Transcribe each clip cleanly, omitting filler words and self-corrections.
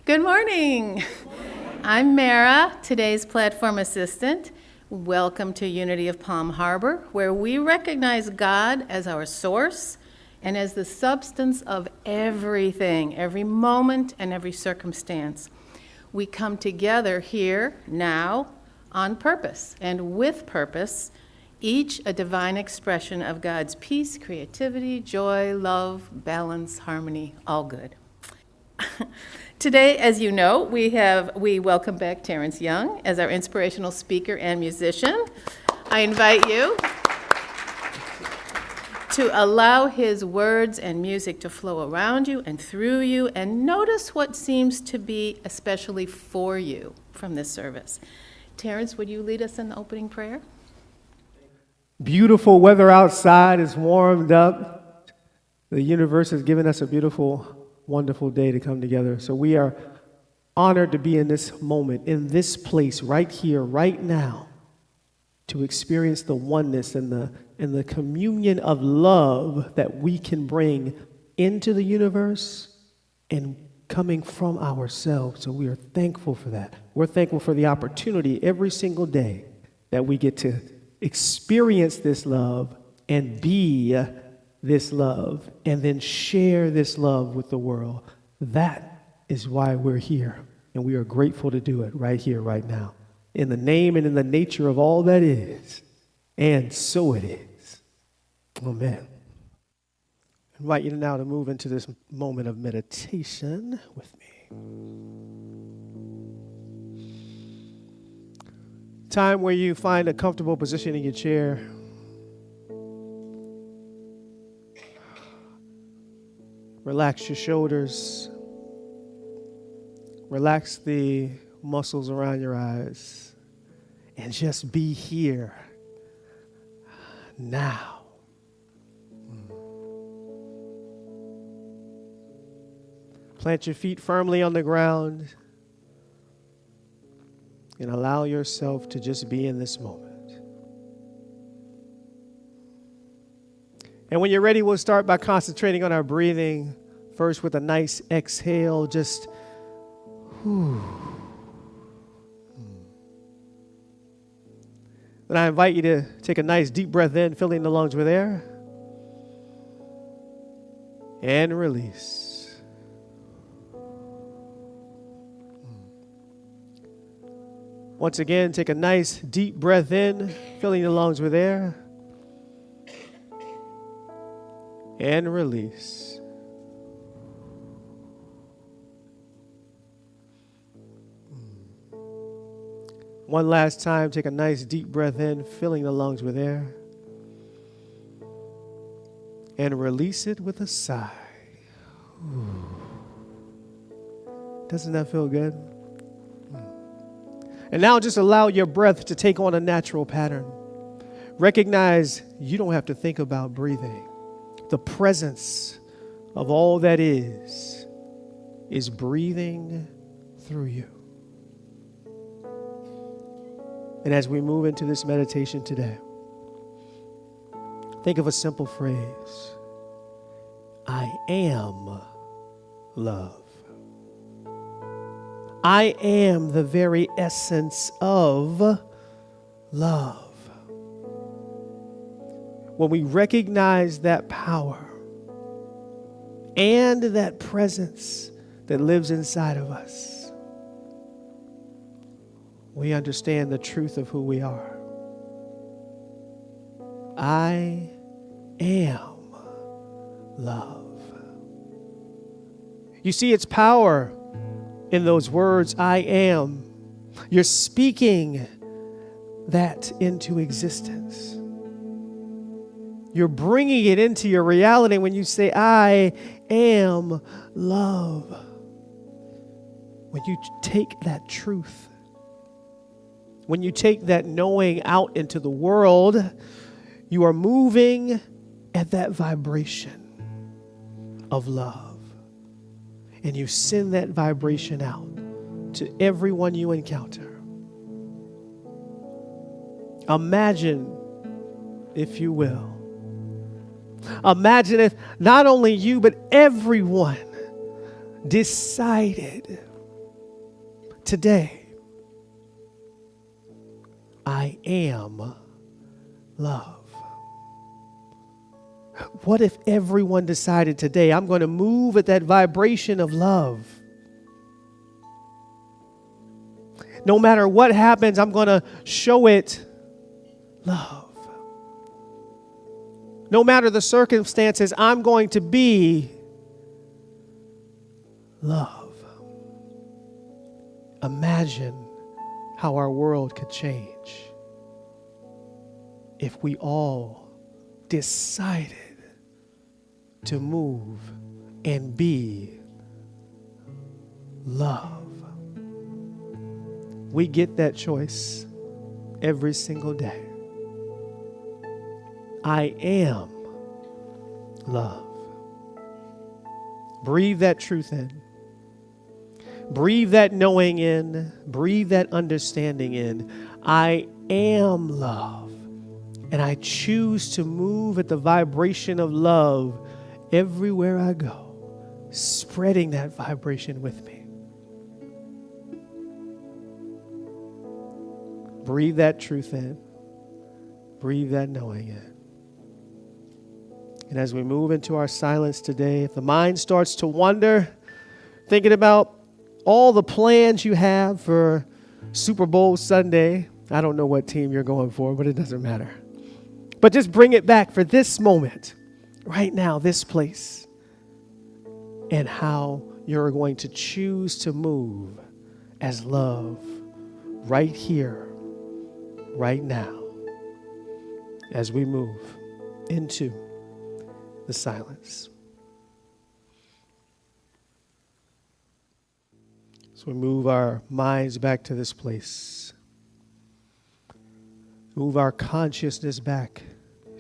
Good morning. I'm Mara, today's platform assistant. Welcome to Unity of Palm Harbor, where we recognize God as our source and as the substance of everything, every moment and every circumstance. We come together here now on purpose and with purpose, each a divine expression of God's peace, creativity, joy, love, balance, harmony, all good. Today, as you know, we welcome back Terrence Young as our inspirational speaker and musician. I invite you to allow his words and music to flow around you and through you, and notice what seems to be especially for you from this service. Terrence, would you lead us in the opening prayer? Beautiful weather outside is warmed up. The universe has given us a beautiful, wonderful day to come together. So we are honored to be in this moment, in this place, right here, right now, to experience the oneness and the communion of love that we can bring into the universe and coming from ourselves. So we are thankful for that. We're thankful for the opportunity every single day that we get to experience this love and be this love and then share this love with the world. That is why we're here, and we are grateful to do it right here, right now, in the name and in the nature of all that is, and so it is. Amen. I invite you now to move into this moment of meditation with me. Time where you find a comfortable position in your chair. Relax your shoulders. Relax the muscles around your eyes. And just be here now. Plant your feet firmly on the ground and allow yourself to just be in this moment. And when you're ready, we'll start by concentrating on our breathing. First with a nice exhale, just whew. Then I invite you to take a nice deep breath in, filling the lungs with air. And release. Once again, take a nice deep breath in, filling the lungs with air. And release. One last time, take a nice deep breath in, filling the lungs with air. And release it with a sigh. Ooh. Doesn't that feel good? And now just allow your breath to take on a natural pattern. Recognize you don't have to think about breathing. The presence of all that is breathing through you. And as we move into this meditation today, think of a simple phrase. I am love. I am the very essence of love. When we recognize that power and that presence that lives inside of us, we understand the truth of who we are. I am love. You see, it's power in those words, I am. You're speaking that into existence. You're bringing it into your reality when you say, I am love. When you take that truth, when you take that knowing out into the world, you are moving at that vibration of love. And you send that vibration out to everyone you encounter. Imagine, if you will, imagine if not only you, but everyone decided today, I am love. What if everyone decided today, I'm going to move at that vibration of love? No matter what happens, I'm going to show it love. No matter the circumstances, I'm going to be love. Imagine how our world could change if we all decided to move and be love. We get that choice every single day. I am love. Breathe that truth in. Breathe that knowing in. Breathe that understanding in. I am love. And I choose to move at the vibration of love everywhere I go, spreading that vibration with me. Breathe that truth in. Breathe that knowing in. And as we move into our silence today, if the mind starts to wander, thinking about all the plans you have for Super Bowl Sunday, I don't know what team you're going for, but it doesn't matter. But just bring it back for this moment, right now, this place, and how you're going to choose to move as love right here, right now, as we move into the silence. So we move our minds back to this place. Move our consciousness back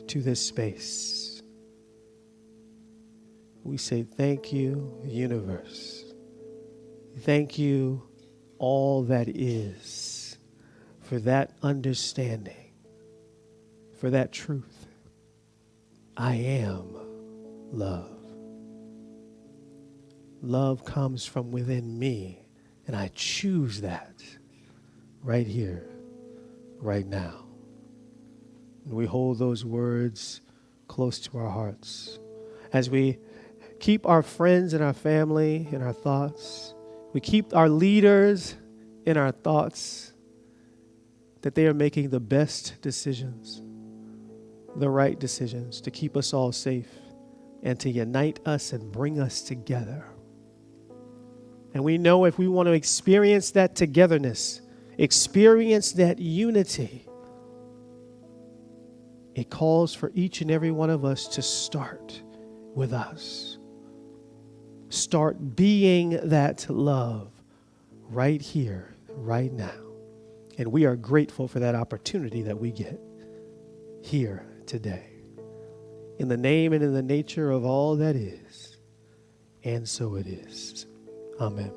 to this space. We say thank you, universe. Thank you, all that is, for that understanding, for that truth. I am love. Love comes from within me, and I choose that right here, right now. And we hold those words close to our hearts. As we keep our friends and our family in our thoughts, we keep our leaders in our thoughts, that they are making the best decisions, the right decisions to keep us all safe and to unite us and bring us together. And we know if we want to experience that togetherness, experience that unity, it calls for each and every one of us to start with us. Start being that love right here, right now. And we are grateful for that opportunity that we get here today. In the name and in the nature of all that is. And so it is. Amen.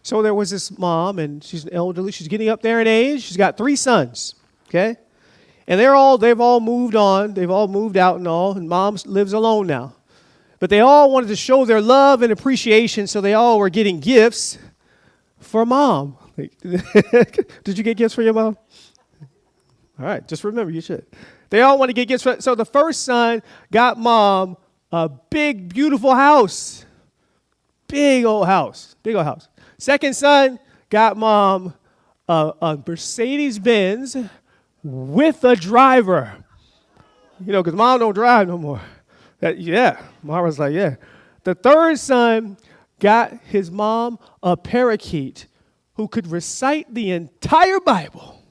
So there was this mom, and she's an elderly. She's getting up there in age. She's got 3 sons, okay? And they've all moved on. They've all moved out and all, and mom lives alone now. But they all wanted to show their love and appreciation, so they all were getting gifts for mom. Did you get gifts for your mom? All right, just remember, you should. They all want to get gifts. So the first son got mom a big, beautiful house. Big old house. Big old house. Second son got mom a Mercedes-Benz with a driver. You know, because mom don't drive no more. Mom was like, yeah. The third son got his mom a parakeet who could recite the entire Bible,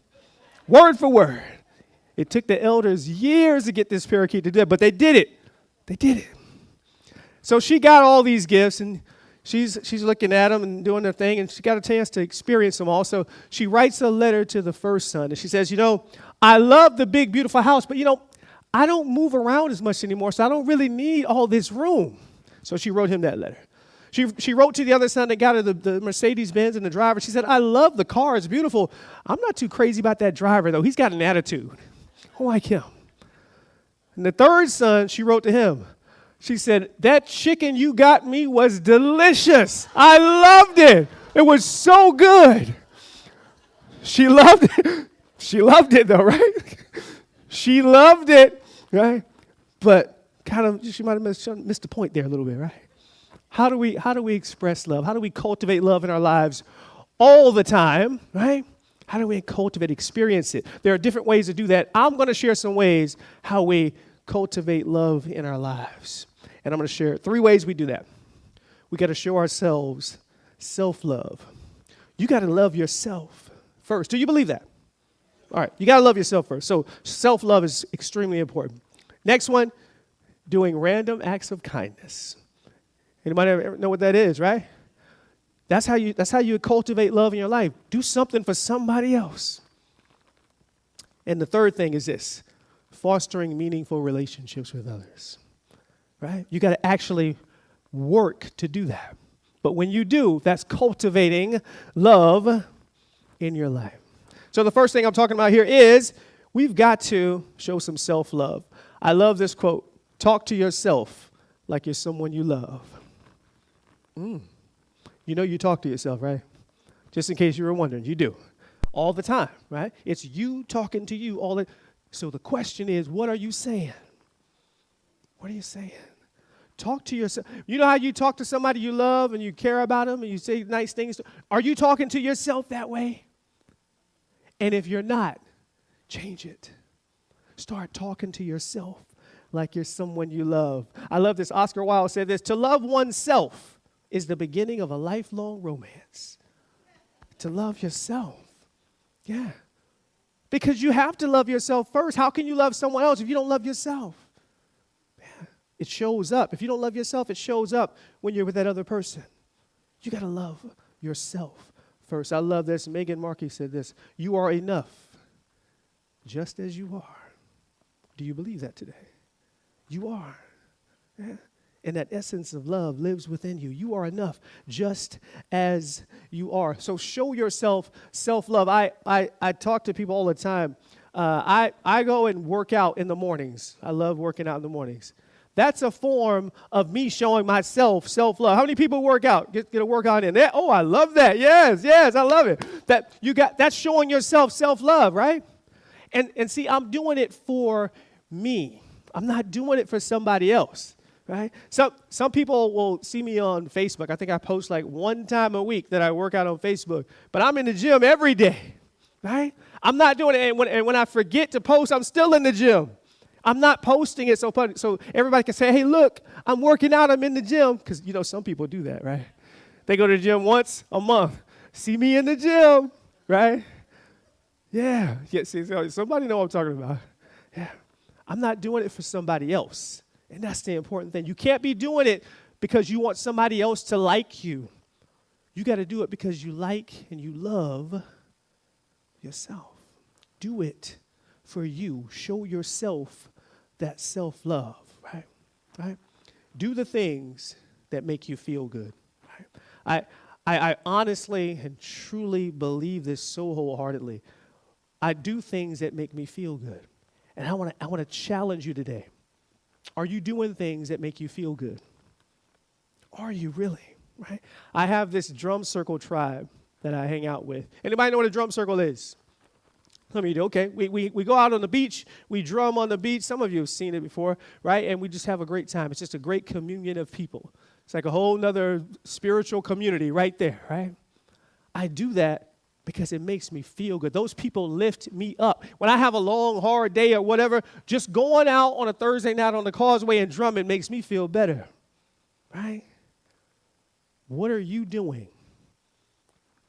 word for word. It took the elders years to get this parakeet to do it, but they did it. They did it. So she got all these gifts, and she's looking at them and doing their thing, and she got a chance to experience them all. So she writes a letter to the first son, and she says, I love the big, beautiful house, but, I don't move around as much anymore, so I don't really need all this room. So she wrote him that letter. She wrote to the other son that got her the Mercedes-Benz and the driver. She said, I love the car. It's beautiful. I'm not too crazy about that driver, though. He's got an attitude. I like him. And the third son, she wrote to him. She said, that chicken you got me was delicious. I loved it. It was so good. She loved it. She loved it though, right? She loved it, right? But kind of, she might have missed the point there a little bit, right? How do we express love? How do we cultivate love in our lives all the time, right? How do we cultivate, experience it? There are different ways to do that. I'm going to share some ways how we cultivate love in our lives. And I'm going to share 3 ways we do that. We got to show ourselves self-love. You got to love yourself first. Do you believe that? All right, you got to love yourself first. So self-love is extremely important. Next one, doing random acts of kindness. Anybody ever know what that is, right? That's how you cultivate love in your life. Do something for somebody else. And the third thing is this, fostering meaningful relationships with others, right? You got to actually work to do that. But when you do, that's cultivating love in your life. So the first thing I'm talking about here is we've got to show some self-love. I love this quote, talk to yourself like you're someone you love. You know you talk to yourself, right? Just in case you were wondering, you do. All the time, right? It's you talking to you all the. So the question is, what are you saying? What are you saying? Talk to yourself. You know how you talk to somebody you love and you care about them and you say nice things? Are you talking to yourself that way? And if you're not, change it. Start talking to yourself like you're someone you love. I love this. Oscar Wilde said this, to love oneself is the beginning of a lifelong romance. To love yourself. Yeah. Because you have to love yourself first. How can you love someone else if you don't love yourself? Yeah. It shows up. If you don't love yourself, it shows up when you're with that other person. You got to love yourself first. I love this. Meghan Markey said this, you are enough just as you are. Do you believe that today? You are. Yeah. And that essence of love lives within you. You are enough just as you are. So show yourself self-love. I talk to people all the time. I go and work out in the mornings. I love working out in the mornings. That's a form of me showing myself self-love. How many people work out? Get a workout in. Oh, I love that. Yes, I love it. That's showing yourself self-love, right? And see, I'm doing it for me. I'm not doing it for somebody else. Right? Some people will see me on Facebook. I think I post like 1 time a week that I work out on Facebook. But I'm in the gym every day. Right? I'm not doing it. And when I forget to post, I'm still in the gym. I'm not posting it so everybody can say, hey, look, I'm working out. I'm in the gym. Because, some people do that, right? They go to the gym once a month. See me in the gym. Right? Yeah. See, somebody know what I'm talking about. Yeah. I'm not doing it for somebody else. And that's the important thing. You can't be doing it because you want somebody else to like you. You got to do it because you like and you love yourself. Do it for you. Show yourself that self-love, right? Do the things that make you feel good. Right? I honestly and truly believe this so wholeheartedly. I do things that make me feel good. And I want to challenge you today. Are you doing things that make you feel good? Are you really? Right? I have this drum circle tribe that I hang out with. Anybody know what a drum circle is? Some of you do. Okay. We go out on the beach. We drum on the beach. Some of you have seen it before, right? And we just have a great time. It's just a great communion of people. It's like a whole nother spiritual community right there, right? I do that because it makes me feel good. Those people lift me up. When I have a long, hard day or whatever, just going out on a Thursday night on the causeway and drumming makes me feel better, right? What are you doing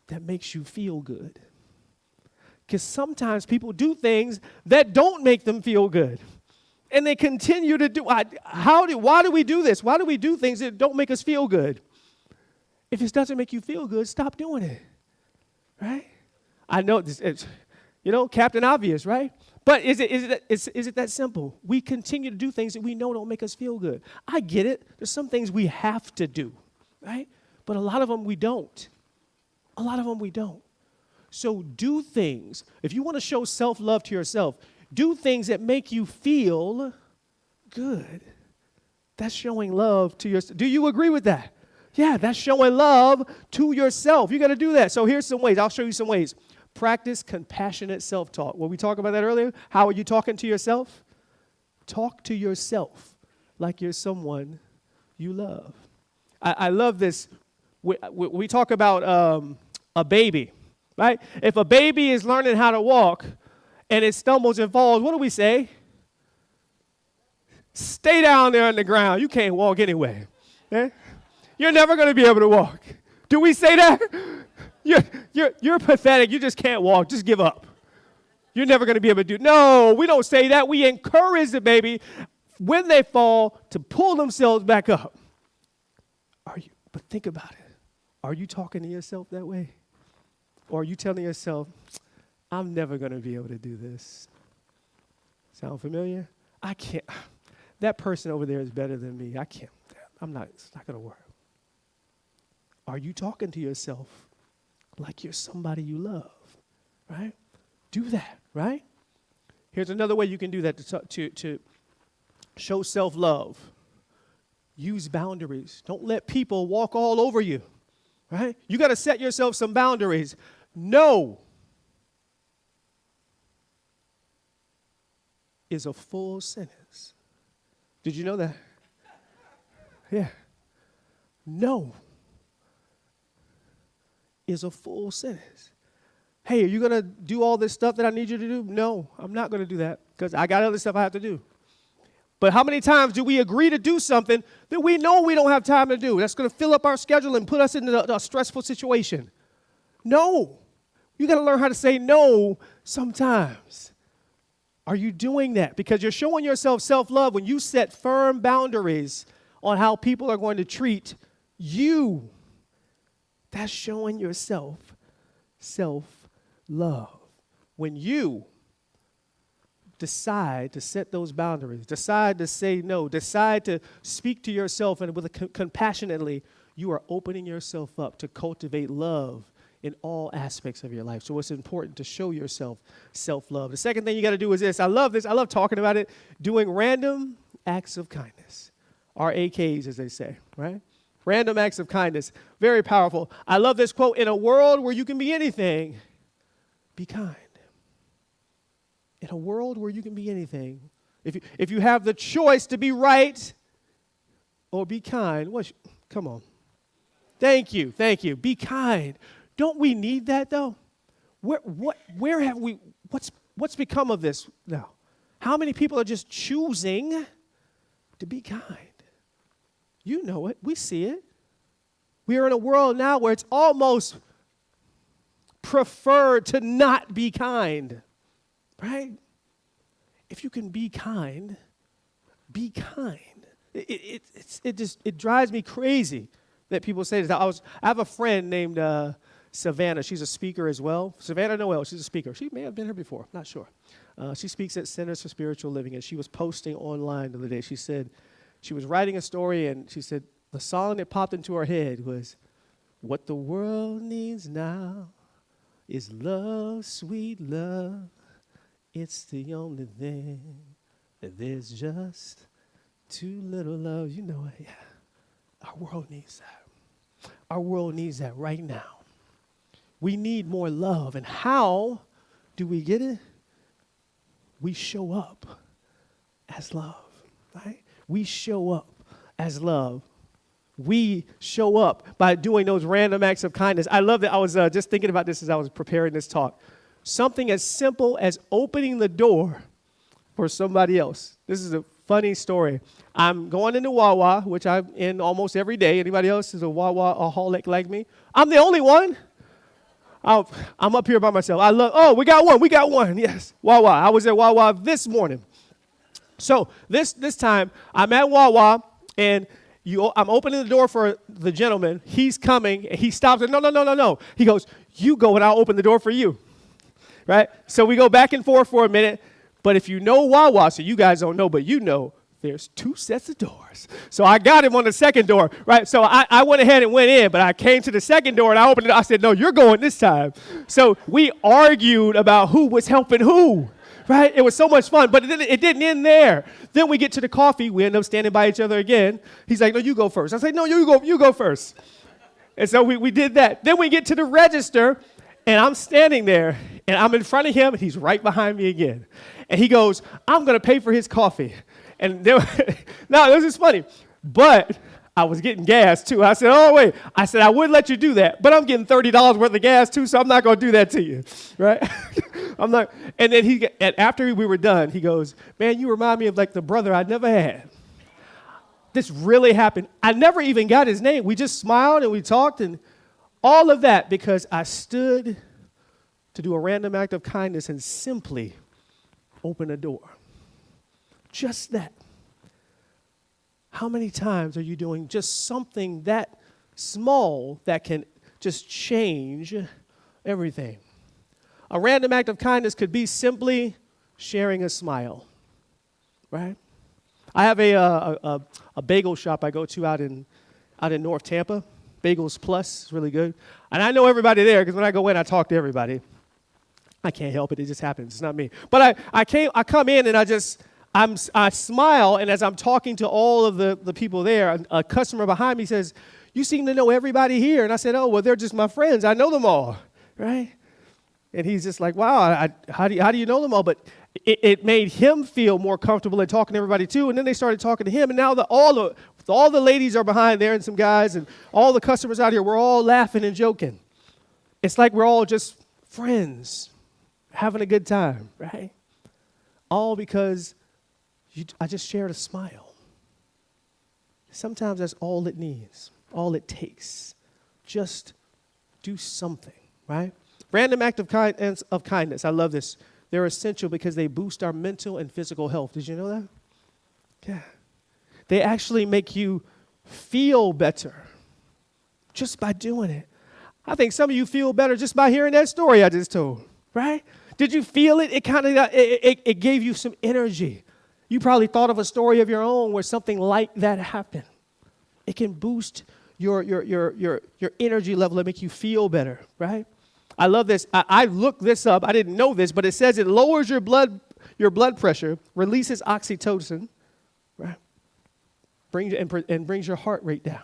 that makes you feel good? Because sometimes people do things that don't make them feel good. And they continue to do. Why do we do this? Why do we do things that don't make us feel good? If it doesn't make you feel good, stop doing it. Right? I know it's Captain Obvious, right? But is it that simple? We continue to do things that we know don't make us feel good. I get it. There's some things we have to do, right? But a lot of them we don't. A lot of them we don't. So do things. If you want to show self-love to yourself, do things that make you feel good. That's showing love to yourself. Do you agree with that? Yeah, that's showing love to yourself. You got to do that. So here's some ways. I'll show you some ways. Practice compassionate self-talk. Well, we talked about that earlier. How are you talking to yourself? Talk to yourself like you're someone you love. I love this. We talk about a baby, right? If a baby is learning how to walk and it stumbles and falls, what do we say? Stay down there on the ground. You can't walk anyway. Okay? You're never going to be able to walk. Do we say that? You're pathetic. You just can't walk. Just give up. You're never going to be able to do it. No, we don't say that. We encourage the baby when they fall to pull themselves back up. But think about it. Are you talking to yourself that way? Or are you telling yourself, I'm never going to be able to do this? Sound familiar? I can't. That person over there is better than me. I can't. It's not going to work. Are you talking to yourself like you're somebody you love? Right? Do that, right? Here's another way you can do that to show self-love. Use boundaries. Don't let people walk all over you, right? You got to set yourself some boundaries. No is a full sentence. Did you know that? Yeah. No is a full sentence. Hey, are you going to do all this stuff that I need you to do? No, I'm not going to do that because I got other stuff I have to do. But how many times do we agree to do something that we know we don't have time to do? That's going to fill up our schedule and put us in a stressful situation. No. You got to learn how to say no sometimes. Are you doing that? Because you're showing yourself self-love when you set firm boundaries on how people are going to treat you. That's showing yourself self-love. When you decide to set those boundaries, decide to say no, decide to speak to yourself and compassionately, you are opening yourself up to cultivate love in all aspects of your life. So it's important to show yourself self-love. The second thing you got to do is this. I love this. I love talking about it. Doing random acts of kindness. RAKs, as they say, right? Random acts of kindness. Very powerful. I love this quote. In a world where you can be anything, be kind. In a world where you can be anything, if you have the choice to be right or be kind, come on. Thank you. Be kind. Don't we need that though? Where have we? What's become of this now? How many people are just choosing to be kind? You know it. We see it. We are in a world now where it's almost preferred to not be kind. Right? If you can be kind, be kind. It drives me crazy that people say this. I have a friend named Savannah. She's a speaker as well. Savannah Noel, she's a speaker. She may have been here before, not sure. She speaks at Centers for Spiritual Living, and she was posting online the other day. She said she was writing a story, and she said the song that popped into her head was, "What the world needs now is love, sweet love. It's the only thing that there's just too little love." You know it, yeah. Our world needs that. Our world needs that right now. We need more love. And how do we get it? We show up as love, right? We show up as love. We show up by doing those random acts of kindness. I love that. I was just thinking about this as I was preparing this talk. Something as simple as opening the door for somebody else. This is a funny story. I'm going into Wawa, which I'm in almost every day. Anybody else is a Wawa-aholic like me? I'm the only one. I'm up here by myself. We got one. Yes, Wawa. I was at Wawa this morning. So this time, I'm at Wawa, and I'm opening the door for the gentleman. He's coming, and he stops and no. He goes, "You go, and I'll open the door for you." Right? So we go back and forth for a minute. But if you know Wawa, so you guys don't know, but you know, there's two sets of doors. So I got him on the second door, right? So I went ahead and went in, but I came to the second door and I opened it. I said, "No, you're going this time." So we argued about who was helping who. right? It was so much fun, but it didn't end there. Then we get to the coffee. We end up standing by each other again. He's like, no, you go first. I say, no, you go first. And so we did that. Then we get to the register, and I'm standing there, and I'm in front of him, and he's right behind me again. And he goes, I'm going to pay for his coffee. And now this is funny, but I was getting gas too. I said, oh, wait. I said, I would let you do that, but I'm getting $30 worth of gas too, so I'm not going to do that to you, right? I'm not. And then after we were done, he goes, man, you remind me of like the brother I never had. This really happened. I never even got his name. We just smiled and we talked and all of that because I stood to do a random act of kindness and simply open a door. Just that. How many times are you doing just something that small that can just change everything? A random act of kindness could be simply sharing a smile, right? I have a bagel shop I go to out in North Tampa. Bagels Plus is really good. And I know everybody there because when I go in, I talk to everybody. I can't help it. It just happens. It's not me. But I come in and I smile, and as I'm talking to all of the people there, a customer behind me says, you seem to know everybody here. And I said, oh, well, they're just my friends. I know them all, right? And he's just like, wow, how do you know them all? But it made him feel more comfortable at talking to everybody too. And then they started talking to him. And now all the ladies are behind there and some guys and all the customers out here, we're all laughing and joking. It's like we're all just friends having a good time, right? All because I just shared a smile. Sometimes that's all it needs, all it takes. Just do something, right? Random act of kindness. I love this. They're essential because they boost our mental and physical health. Did you know that? Yeah. They actually make you feel better just by doing it. I think some of you feel better just by hearing that story I just told, right? Did you feel it? It gave you some energy. You probably thought of a story of your own where something like that happened. It can boost your energy level and make you feel better, right? I love this. I looked this up. I didn't know this, but it says it lowers your blood pressure, releases oxytocin, right? And brings your heart rate down.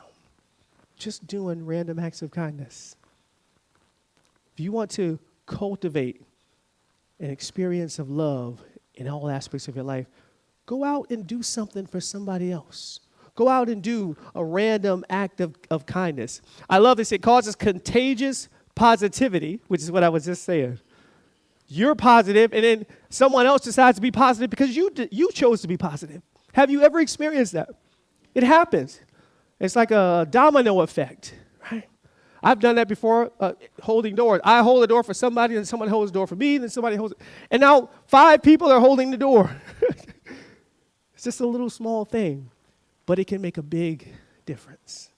Just doing random acts of kindness. If you want to cultivate an experience of love in all aspects of your life, go out and do something for somebody else. Go out and do a random act of kindness. I love this. It causes contagious positivity, which is what I was just saying. You're positive, and then someone else decides to be positive because you chose to be positive. Have you ever experienced that? It happens. It's like a domino effect, right? I've done that before, holding doors. I hold a door for somebody, and someone holds the door for me, and then somebody holds it. And now 5 people are holding the door. It's just a little small thing, but it can make a big difference.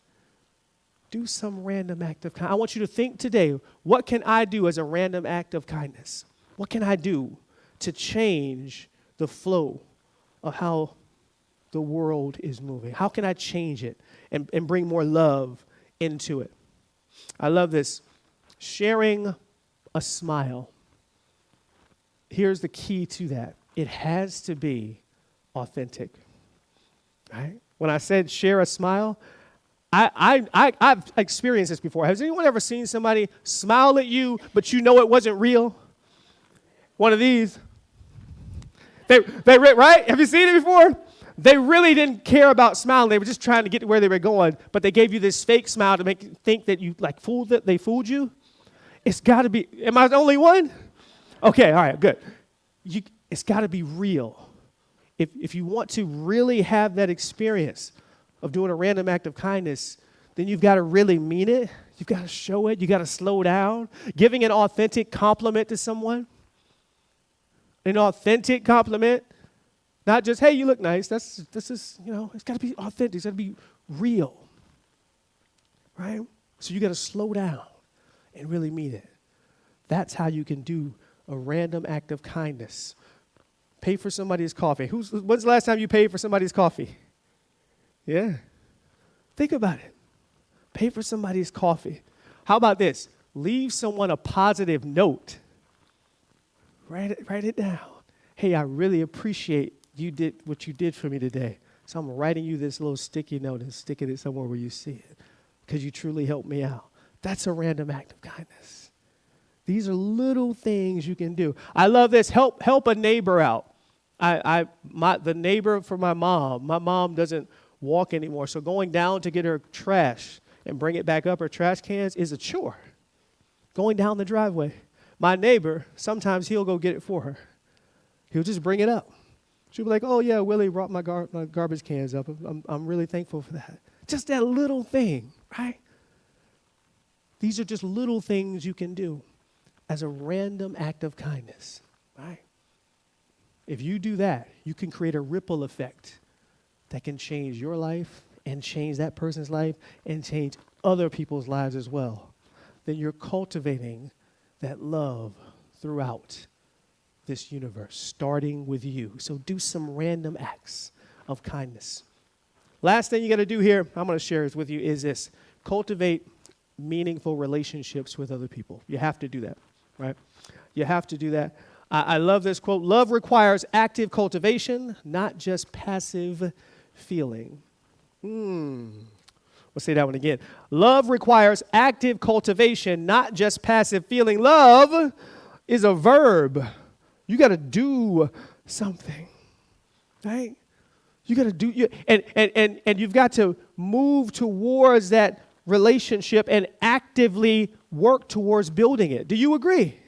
Do some random act of kindness. I want you to think today, what can I do as a random act of kindness? What can I do to change the flow of how the world is moving? How can I change it and bring more love into it? I love this. Sharing a smile. Here's the key to that. It has to be authentic, right? When I said share a smile, I've experienced this before. Has anyone ever seen somebody smile at you, but you know it wasn't real? One of these. They right? Have you seen it before? They really didn't care about smiling. They were just trying to get to where they were going, but they gave you this fake smile to make you think that you they fooled you. It's got to be. Am I the only one? Okay, all right, good. It's got to be real. If you want to really have that experience of doing a random act of kindness, then you've got to really mean it. You've got to show it. You've got to slow down. Giving an authentic compliment to someone. An authentic compliment. Not just, hey, you look nice. This is, it's got to be authentic. It's got to be real. Right? So you got to slow down and really mean it. That's how you can do a random act of kindness. Pay for somebody's coffee. When's the last time you paid for somebody's coffee? Yeah. Think about it. Pay for somebody's coffee. How about this? Leave someone a positive note. Write it down. hey, I really appreciate you did what you did for me today. So I'm writing you this little sticky note and sticking it somewhere where you see it because you truly helped me out. That's a random act of kindness. These are little things you can do. I love this. Help a neighbor out. The neighbor for my mom doesn't walk anymore. So going down to get her trash and bring it back up her trash cans is a chore. Going down the driveway. My neighbor, sometimes he'll go get it for her. He'll just bring it up. She'll be like, oh, yeah, Willie brought my garbage cans up. I'm really thankful for that. Just that little thing, right? These are just little things you can do as a random act of kindness, right? If you do that, you can create a ripple effect that can change your life and change that person's life and change other people's lives as well. Then you're cultivating that love throughout this universe, starting with you. So do some random acts of kindness. Last thing you got to do here, I'm going to share this with you, is this. Cultivate meaningful relationships with other people. You have to do that, right? You have to do that. I love this quote. Love requires active cultivation, not just passive feeling. We'll say that one again. Love requires active cultivation, not just passive feeling. Love is a verb. You got to do something, right? You got to do, and you've got to move towards that relationship and actively work towards building it. Do you agree?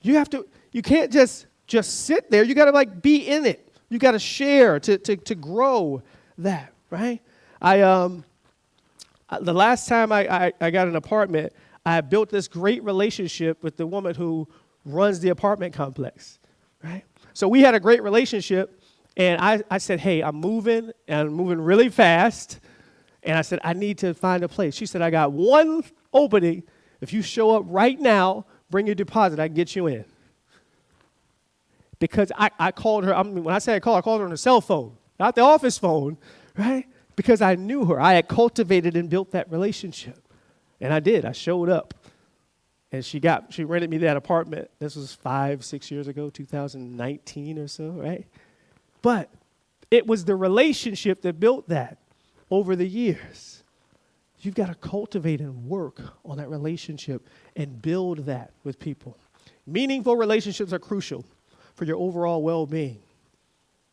You can't just sit there. You got to be in it. You got to share to grow that, right? The last time I got an apartment, I built this great relationship with the woman who runs the apartment complex, right? So we had a great relationship, and I said, hey, I'm moving, and I'm moving really fast, and I said, I need to find a place. She said, I got one opening. If you show up right now, bring your deposit, I can get you in. Because I called her, when I say I called her on her cell phone, not the office phone, right? Because I knew her. I had cultivated and built that relationship. And I did. I showed up. And she rented me that apartment. This was 5-6 years ago, 2019 or so, right? But it was the relationship that built that over the years. You've got to cultivate and work on that relationship and build that with people. Meaningful relationships are crucial for your overall well-being.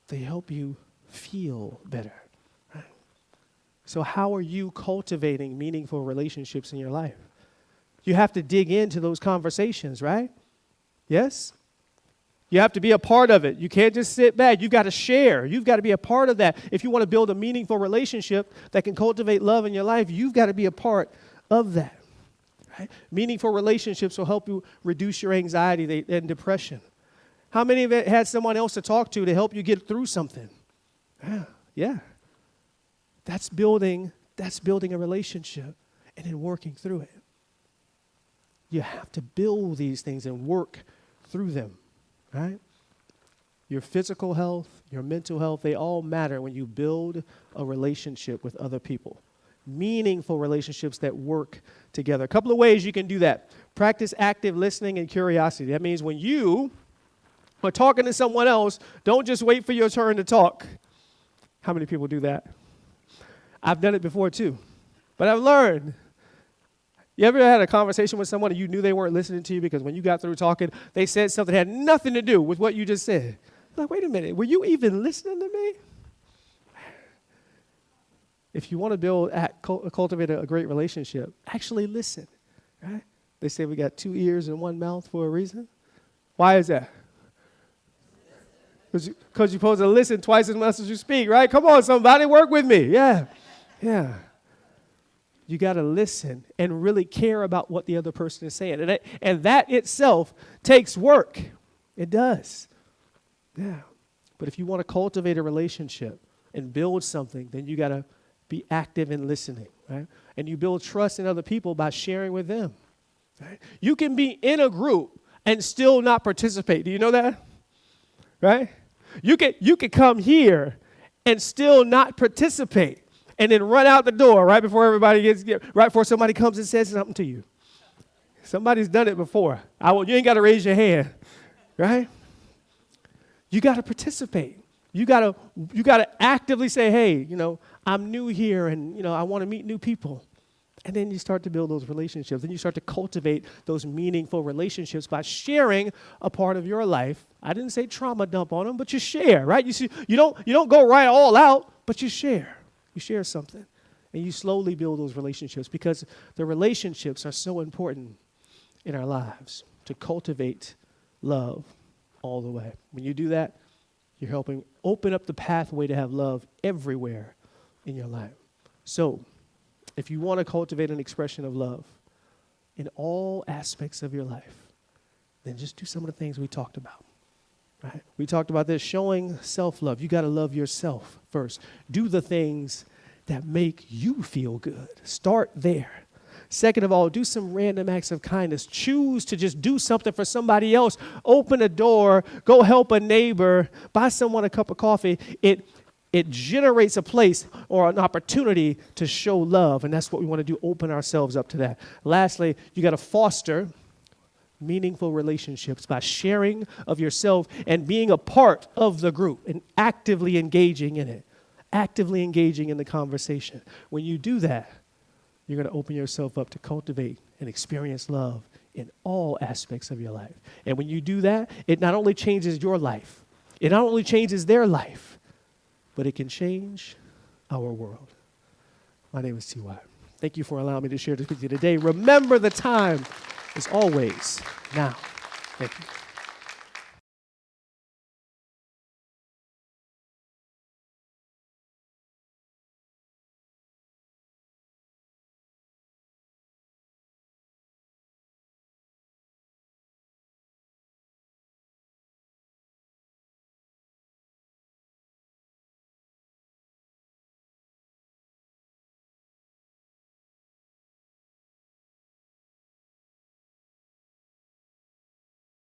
They help you feel better. Right? So how are you cultivating meaningful relationships in your life? You have to dig into those conversations, right? Yes? You have to be a part of it. You can't just sit back. You've got to share. You've got to be a part of that. If you want to build a meaningful relationship that can cultivate love in your life, you've got to be a part of that. Right? Meaningful relationships will help you reduce your anxiety and depression. How many of it had someone else to talk to help you get through something? Yeah. That's building a relationship and then working through it. You have to build these things and work through them, right? Your physical health, your mental health, they all matter when you build a relationship with other people. Meaningful relationships that work together. A couple of ways you can do that. Practice active listening and curiosity. That means when you are talking to someone else, don't just wait for your turn to talk. How many people do that? I've done it before too. But I've learned. You ever had a conversation with someone and you knew they weren't listening to you because when you got through talking, they said something that had nothing to do with what you just said? Like, wait a minute, were you even listening to me? If you want to cultivate a great relationship, actually listen, right? They say we got 2 ears and 1 mouth for a reason. Why is that? Because you're supposed to listen twice as much as you speak, right? Come on, somebody, work with me. Yeah. You got to listen and really care about what the other person is saying. And that itself takes work. It does. Yeah. But if you want to cultivate a relationship and build something, then you got to be active in listening, right? And you build trust in other people by sharing with them. Right? You can be in a group and still not participate. Do you know that? Right? You could come here and still not participate. And then run out the door right before right before somebody comes and says something to you. Somebody's done it before. You ain't got to raise your hand, right? You got to participate. You got to actively say, hey, I'm new here and, I want to meet new people. And then you start to build those relationships. And you start to cultivate those meaningful relationships by sharing a part of your life. I didn't say trauma dump on them, but you share, right? You don't go right all out, but you share. You share something. And you slowly build those relationships because the relationships are so important in our lives to cultivate love all the way. When you do that, you're helping open up the pathway to have love everywhere in your life. So, if you want to cultivate an expression of love in all aspects of your life, then just do some of the things we talked about. Right? We talked about this, showing self-love. You got to love yourself first. Do the things that make you feel good. Start there. Second of all, do some random acts of kindness. Choose to just do something for somebody else. Open a door, go help a neighbor, buy someone a cup of coffee. It generates a place or an opportunity to show love, and that's what we want to do, open ourselves up to that. Lastly, you got to foster meaningful relationships by sharing of yourself and being a part of the group and actively engaging in it, actively engaging in the conversation. When you do that, you're going to open yourself up to cultivate and experience love in all aspects of your life. And when you do that, it not only changes your life, it not only changes their life, but it can change our world. My name is T.Y. Thank you for allowing me to share this with you today. Remember, the time is always now. Thank you.